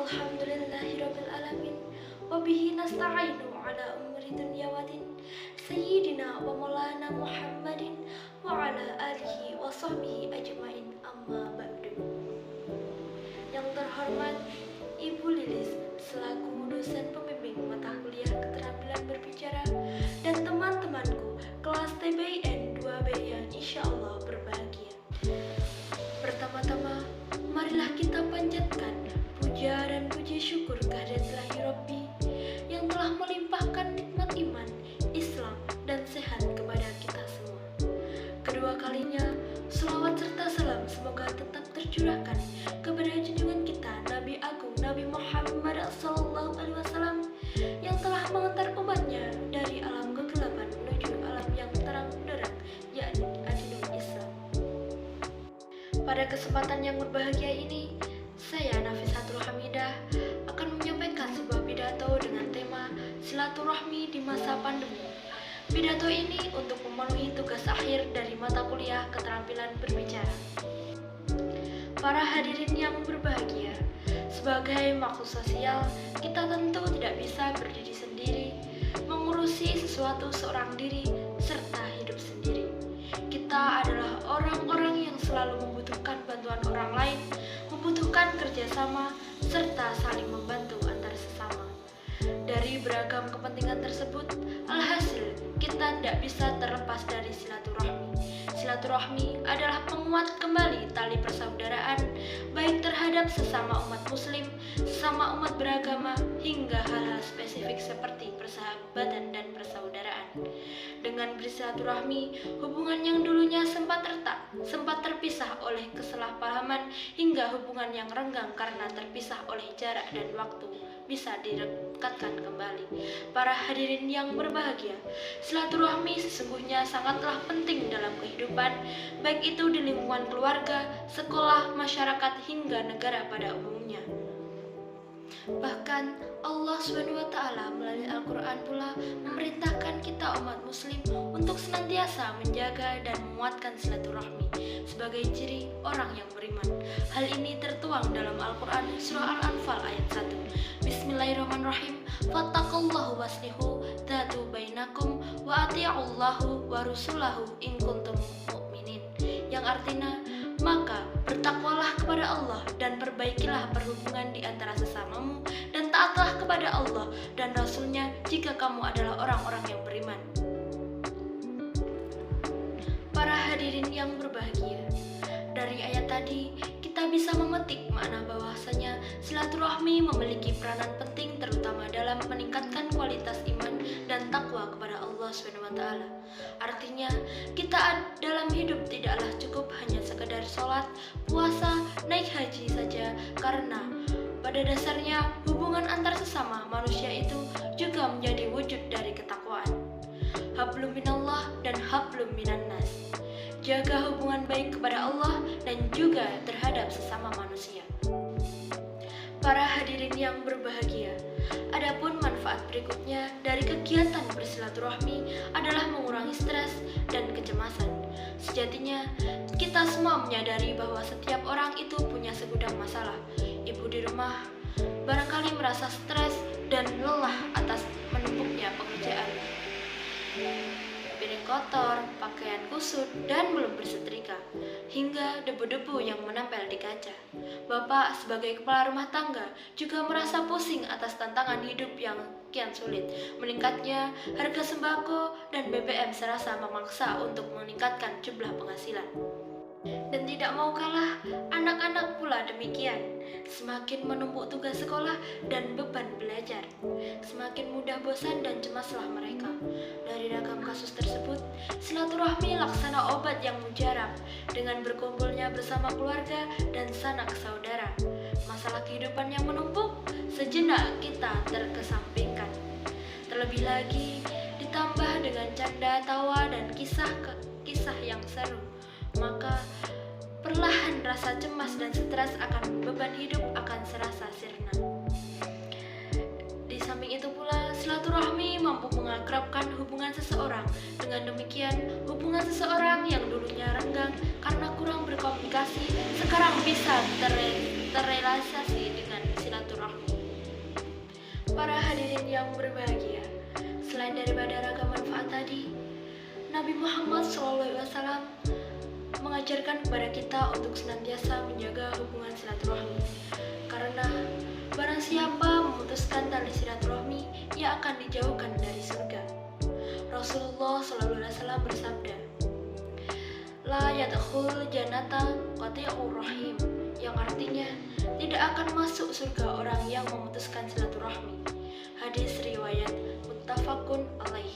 Alhamdulillahirabbil alamin wa bihi nasta'inu ala umuri dunya wa din sayyidina wa maulana Muhammadin wa ala alihi wa sahbihi ajmain amma ba'du. Yang terhormat Ibu Lilis selaku dosen pembimbing mata kuliah keterampilan berbicara dan teman-temanku kelas TBIN 2B yang insyaallah berbahagia. Pertama-tama, marilah kita panjatkan puja dan puji syukur kehadirat Ilahi Rabbi yang telah melimpahkan nikmat iman, Islam, dan sehat kepada kita semua. Kedua kalinya, selawat serta salam semoga tetap tercurahkan kepada junjungan kita Nabi Agung Nabi Muhammad SAW yang telah mengantar umatnya dari alam kegelapan menuju alam yang terang benderang, yakni adilul Islam. Pada kesempatan yang berbahagia ini, saya Nafisatul Hamidah akan menyampaikan sebuah pidato dengan tema silaturahmi di masa pandemi. Pidato ini untuk memenuhi tugas akhir dari mata kuliah keterampilan berbicara. Para hadirin yang berbahagia, sebagai makhluk sosial, kita tentu tidak bisa berdiri sendiri, mengurusi sesuatu seorang diri, serta hidup sendiri. Kita adalah orang-orang yang selalu membutuhkan bantuan orang lain, membutuhkan kerjasama, serta saling membantu antar sesama. Dari beragam kepentingan tersebut, alhasil kita tidak bisa terlepas dari silaturahmi. Silaturahmi adalah penguat kembali tali persaudaraan, baik terhadap sesama umat muslim, sesama umat beragama, hingga hal-hal spesifik seperti persahabatan dan persaudaraan. Dengan bersilaturahmi, hubungan yang dulunya sempat retak, sempat terpisah oleh kesalahpahaman, hingga hubungan yang renggang karena terpisah oleh jarak dan waktu bisa direkatkan kembali. Para hadirin yang berbahagia, silaturahmi sesungguhnya sangatlah penting dalam kehidupan, baik itu di lingkungan keluarga, sekolah, masyarakat, hingga negara pada umumnya. Bahkan Allah SWT melalui Al-Quran pula memerintahkan kita umat muslim untuk senantiasa menjaga dan menguatkan silaturahmi sebagai ciri orang yang beriman. Hal ini tertuang dalam Al-Quran surah Al-Anfal ayat 1. Bismillahirrahmanirrahim. Fattaqullaha waslihu dzatu bainakum wa ati'ullahu wa rusulahu in kuntum mu'minin. Yang artinya, maka bertakwalah kepada Allah dan perbaikilah perhubungan di antara sesamamu, dan taatlah kepada Allah dan Rasul-Nya jika kamu adalah orang-orang yang beriman. Para hadirin yang berbahagia, dari ayat tadi kita bisa memetik makna bahwasanya silaturahmi memiliki peranan penting terutama dalam meningkatkan kualitas iman dan takwa kepada Allah SWT. Artinya, kita dalam hidup tidaklah cukup hanya sekedar sholat, puasa, naik haji saja, karena pada dasarnya hubungan antar sesama manusia itu juga menjadi wujud dari ketakwaan. Hablum minallah dan hablum minannas. Jaga hubungan baik kepada Allah dan juga terhadap sesama manusia. Para hadirin yang berbahagia, adapun manfaat berikutnya dari kegiatan bersilaturahmi adalah mengurangi stres dan kecemasan. Sejatinya, kita semua menyadari bahwa setiap orang itu punya segudang masalah. Ibu di rumah barangkali merasa stres dan lelah atas menumpuknya pekerjaan. Piring kotor, pakaian kusut, dan belum bersetrika, hingga debu-debu yang menempel di kaca. Bapak sebagai kepala rumah tangga juga merasa pusing atas tantangan hidup yang kian sulit. Meningkatnya harga sembako dan BBM serasa memaksa untuk meningkatkan jumlah penghasilan. Dan tidak mau kalah, anak-anak pula demikian. Semakin menumpuk tugas sekolah dan beban belajar, semakin mudah bosan dan cemaslah mereka. Dari ragam kasus tersebut, silaturahmi laksana obat yang mujarab dengan berkumpulnya bersama keluarga dan sanak saudara. Masalah kehidupan yang menumpuk, sejenak kita terkesampingkan. Terlebih lagi, ditambah dengan canda, tawa, dan kisah yang seru, maka perlahan rasa cemas dan stres akan beban hidup akan serasa sirna. Di samping itu pula, silaturahmi mampu mengakrabkan hubungan seseorang. Dengan demikian, hubungan seseorang yang dulunya renggang karena kurang berkomunikasi sekarang bisa terrealisasi dengan silaturahmi. Para hadirin yang berbahagia, selain daripada ragam manfaat tadi, Nabi Muhammad SAW mengajarkan kepada kita untuk senantiasa menjaga hubungan silaturahmi. Karena barang siapa memutuskan tali silaturahmi, ia akan dijauhkan dari surga. Rasulullah SAW bersabda, La yadkhul jannata qati'ur rahim, yang artinya tidak akan masuk surga orang yang memutuskan silaturahmi. Hadis riwayat muttafaqun alaih.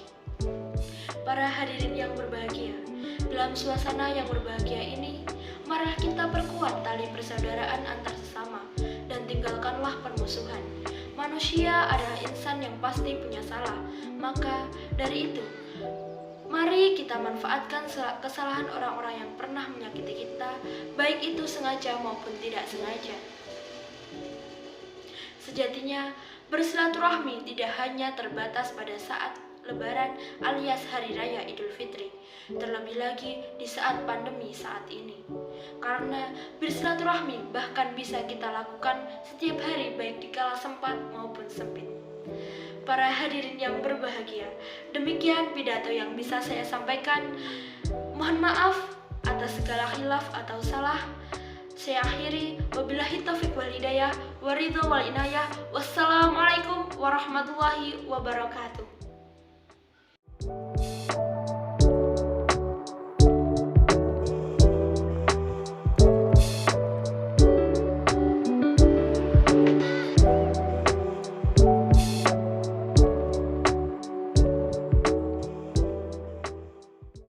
Para hadirin yang berbahagia, dalam suasana yang berbahagia ini, marilah kita perkuat tali persaudaraan antar sesama dan tinggalkanlah permusuhan. Manusia adalah insan yang pasti punya salah, maka dari itu mari kita manfaatkan kesalahan orang-orang yang pernah menyakiti kita, baik itu sengaja maupun tidak sengaja. Sejatinya, bersilaturahmi tidak hanya terbatas pada saat Lebaran alias Hari Raya Idul Fitri, terlebih lagi di saat pandemi saat ini. Karena bersilaturahmi bahkan bisa kita lakukan setiap hari baik di kala sempat maupun sempit. Para hadirin yang berbahagia, demikian pidato yang bisa saya sampaikan. Mohon maaf atas segala khilaf atau salah. Saya akhiri, wabillahi taufiq wal hidayah, waridho wal inayah. Wassalamualaikum warahmatullahi wabarakatuh.